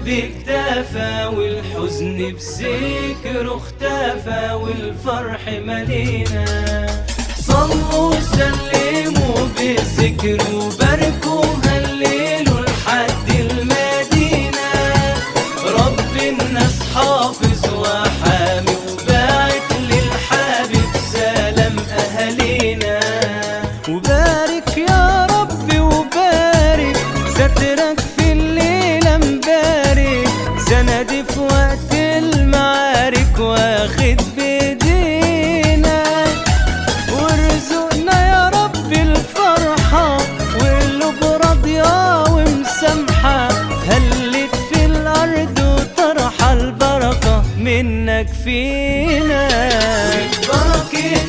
اكتفى والحزن بذكره اختفى والفرح ملينا. صلوا وسلموا بالذكر وباركوا هللوا لحد المدينة. رب الناس حافظ وحامي وباعت للحبيب سلام أهالينا. وبارك يا ربي وبارك سترك في الليلة مبارك. سندي في وقت المعارك واخد بيدينا. وارزقنا يا ربي الفرحة والقلوب راضية ومسامحة. هلت في الأرض وطرح البركة منك فينا. بركة